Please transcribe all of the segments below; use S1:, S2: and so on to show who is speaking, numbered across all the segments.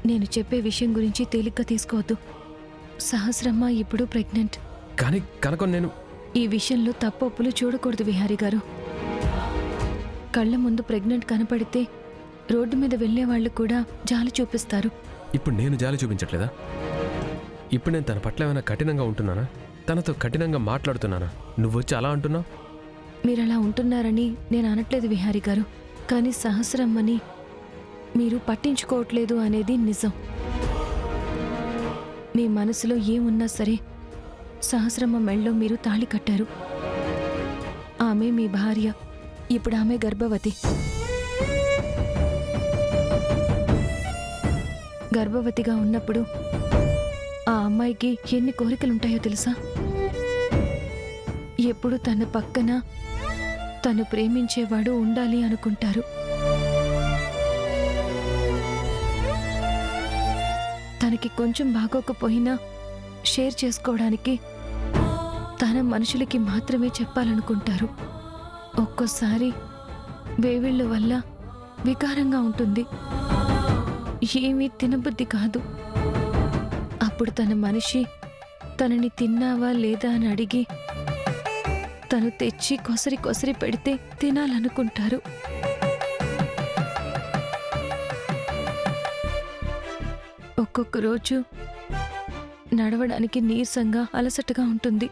S1: నేను చెప్పే విషయం గురించి తేలిగ్గా తీసుకోవద్దు. సహస్రమ్మ ఇప్పుడు ప్రెగ్నెంట్.
S2: కానీ కనకం, నేను
S1: ఈ విషయంలో తప్పొప్పులు చూడకూడదు విహారీ గారు. కళ్ళ ముందు ప్రెగ్నెంట్ కనపడితే రోడ్డు మీద వెళ్లే వాళ్ళు కూడా జాలి చూపిస్తారు.
S2: ఇప్పుడు నేను జాలి చూపించట్లేదా? ఇప్పుడు నేను తన పట్ల ఏమైనా కఠినంగా ఉంటున్నానా? తనతో కఠినంగా మాట్లాడుతున్నానా? నువ్వొచ్చి అలా అంటున్నావు.
S1: మీరలా ఉంటున్నారని నేను అనట్లేదు విహారీ గారు. కానీ సహస్రమ్మని మీరు పట్టించుకోవట్లేదు అనేది నిజం. మీ మనసులో ఏమున్నా సరే సహస్రమ్మ మెళ్ళలో మీరు తాళి కట్టారు. ఆమె మీ భార్య. ఇప్పుడు ఆమె గర్భవతి. గర్భవతిగా ఉన్నప్పుడు ఆ అమ్మాయికి ఎన్ని కోరికలుంటాయో తెలుసా? ఎప్పుడు తన పక్కన తను ప్రేమించేవాడు ఉండాలి అనుకుంటారు. తనకి కొంచెం బాగోకపోయినా షేర్ చేసుకోవడానికి తన మనుషులకి మాత్రమే చెప్పాలనుకుంటారు. ఒక్కోసారి వేవిళ్ళ వల్ల వికారంగా ఉంటుంది. ఏమీ తినబుద్ధి కాదు. అప్పుడు తన మనిషి తనని తిన్నావా లేదా అని అడిగి తను తెచ్చి కొసరి కొసరి పెడితే తినాలనుకుంటారు. ఒక్కొక్క రోజు నడవడానికి నీరసంగా అలసటగా ఉంటుంది.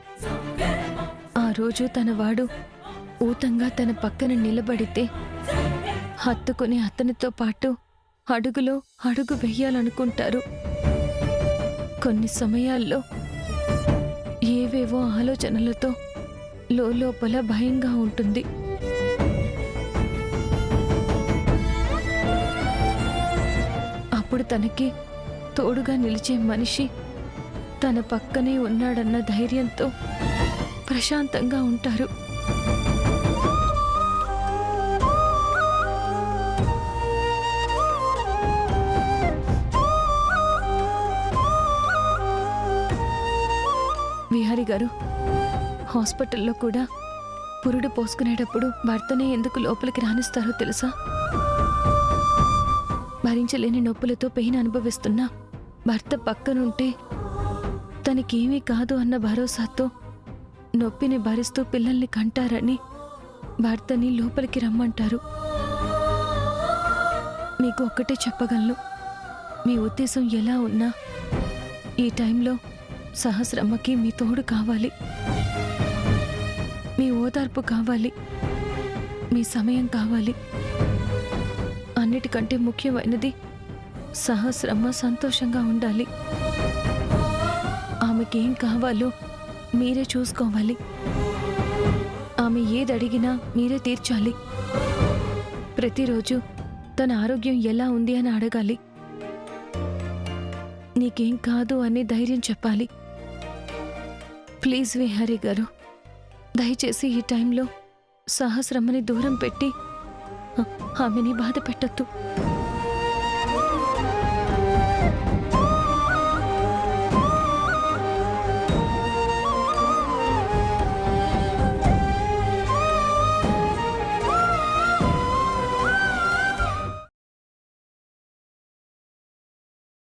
S1: ఆ రోజు తన వాడు ఊతంగా తన పక్కన నిలబడితే హత్తుకుని అతనితో పాటు అడుగులో అడుగు వెయ్యాలనుకుంటారు. కొన్ని సమయాల్లో ఏవేవో ఆలోచనలతో లోపల భయంగా ఉంటుంది. అప్పుడు తనకి తోడుగా నిలిచే మనిషి తన పక్కనే ఉన్నాడన్న ధైర్యంతో ప్రశాంతంగా ఉంటారు. విహారీ గారు, హాస్పిటల్లో కూడా పురుడు పోసుకునేటప్పుడు భర్తనే ఎందుకు లోపలికి రానిస్తారో తెలుసా? భరించలేని నొప్పులతో పెయిన్ అనుభవిస్తున్నా భర్త పక్కనుంటే తనకేమీ కాదు అన్న భరోసాతో నొప్పిని భరిస్తూ పిల్లల్ని కంటారని భర్తని లోపలికి రమ్మంటారు. మీకు ఒక్కటే చెప్పగలను, మీ ఉద్దేశం ఎలా ఉన్నా ఈ టైంలో సహస్రమ్మకి మీ తోడు కావాలి, మీ ఓదార్పు కావాలి, మీ సమయం కావాలి. అన్నిటికంటే ముఖ్యమైనది సహస్రమ్మ సంతోషంగా ఉండాలి. ఆమెకేం కావాలో మీరే చూసుకోవాలి. ఆమె ఏది అడిగినా మీరే తీర్చాలి. ప్రతిరోజు తన ఆరోగ్యం ఎలా ఉంది అని అడగాలి. నీకేం కాదు అని ధైర్యం చెప్పాలి. ప్లీజ్ విహారీ గారు, దయచేసి ఈ టైంలో సహస్రమ్మని దూరం పెట్టి ఆమెని బాధ పెట్టొద్దు.